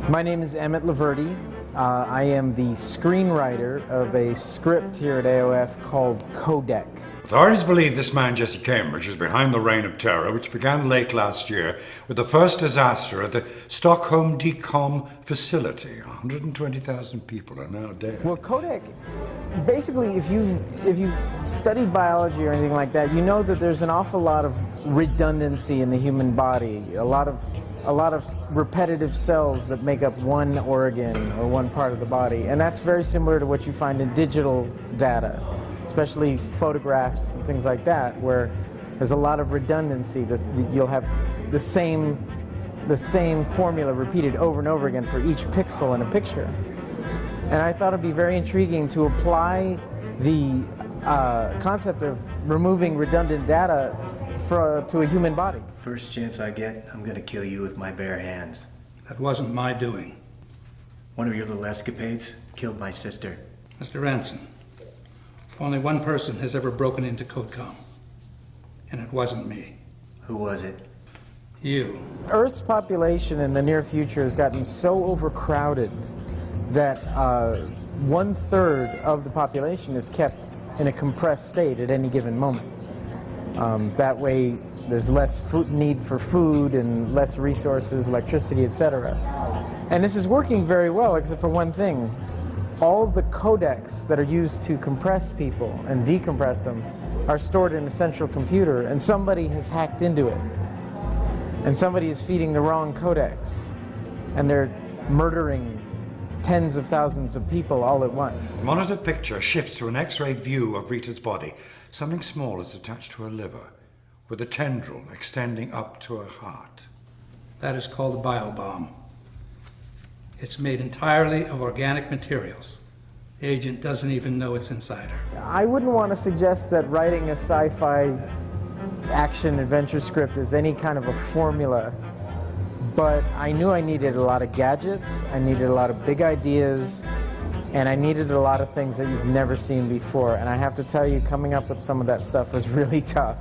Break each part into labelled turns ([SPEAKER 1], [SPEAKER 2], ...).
[SPEAKER 1] My name is Emmett Loverde. I am the screenwriter of a script here at AOF called CODEC.
[SPEAKER 2] Authorities believe this man, Jesse Cambridge, is behind the reign of terror, which began late last year with the first disaster at the Stockholm decom facility. 120,000 people are now dead.
[SPEAKER 1] Well, CODEC, basically, if you've studied biology or anything like that, you know that there's an awful lot of redundancy in the human body, a lot of repetitive cells that make up one organ or one part of the body, and that's very similar to what you find in digital data, especially photographs and things like that, where there's a lot of redundancy, that you'll have the same formula repeated over and over again for each pixel in a picture. And I thought it'd be very intriguing to apply the concept of removing redundant data to a human body.
[SPEAKER 3] First chance I get, I'm gonna kill you with my bare hands.
[SPEAKER 4] That wasn't my doing.
[SPEAKER 3] One of your little escapades killed my sister.
[SPEAKER 4] Mr. Ranson, only one person has ever broken into CODEC, and it wasn't me.
[SPEAKER 3] Who was it?
[SPEAKER 4] You.
[SPEAKER 1] Earth's population in the near future has gotten so overcrowded that 1/3 of the population is kept in a compressed state at any given moment. That way there's less need for food and less resources, electricity, etc. And this is working very well, except for one thing. All of the codecs that are used to compress people and decompress them are stored in a central computer, and somebody has hacked into it. And somebody is feeding the wrong codecs, and they're murdering tens of thousands of people all at once.
[SPEAKER 2] The monitor picture shifts to an X-ray view of Rita's body. Something small is attached to her liver, with a tendril extending up to her heart.
[SPEAKER 4] That is called a biobomb. It's made entirely of organic materials. The agent doesn't even know it's inside her.
[SPEAKER 1] I wouldn't want to suggest that writing a sci-fi action adventure script is any kind of a formula, but I knew I needed a lot of gadgets, I needed a lot of big ideas, and I needed a lot of things that you've never seen before. And I have to tell you, coming up with some of that stuff was really tough.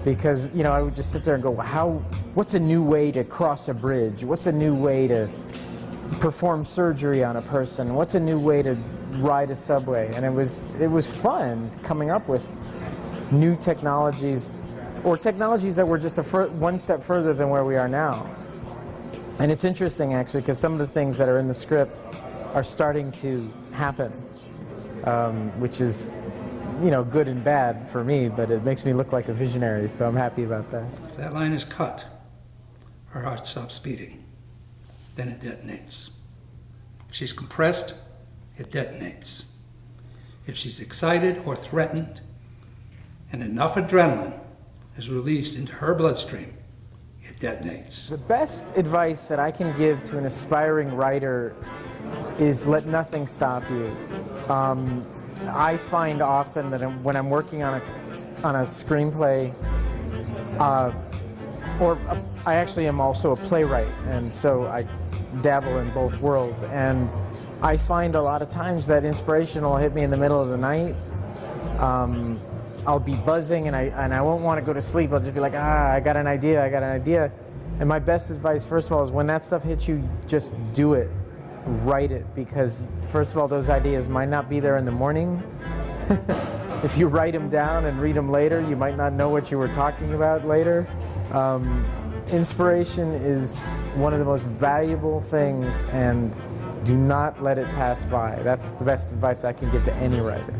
[SPEAKER 1] Because, you know, I would just sit there and go, what's a new way to cross a bridge? What's a new way to perform surgery on a person? What's a new way to ride a subway? And it was fun coming up with new technologies, or technologies that were just one step further than where we are now. And it's interesting, actually, because some of the things that are in the script are starting to happen, which is, you know, good and bad for me, but it makes me look like a visionary, so I'm happy about that.
[SPEAKER 4] If that line is cut, her heart stops beating. Then it detonates. If she's compressed, it detonates. If she's excited or threatened, and enough adrenaline is released into her bloodstream, it detonates.
[SPEAKER 1] The best advice that I can give to an aspiring writer is let nothing stop you. I find often that when I'm working on a screenplay, I actually am also a playwright, and so I dabble in both worlds. And I find a lot of times that inspiration will hit me in the middle of the night. I'll be buzzing and I won't want to go to sleep. I'll just be like, I got an idea. And my best advice, first of all, is when that stuff hits you, just do it. Write it, because first of all, those ideas might not be there in the morning. If you write them down and read them later, you might not know what you were talking about later. Inspiration is one of the most valuable things, and do not let it pass by. That's the best advice I can give to any writer.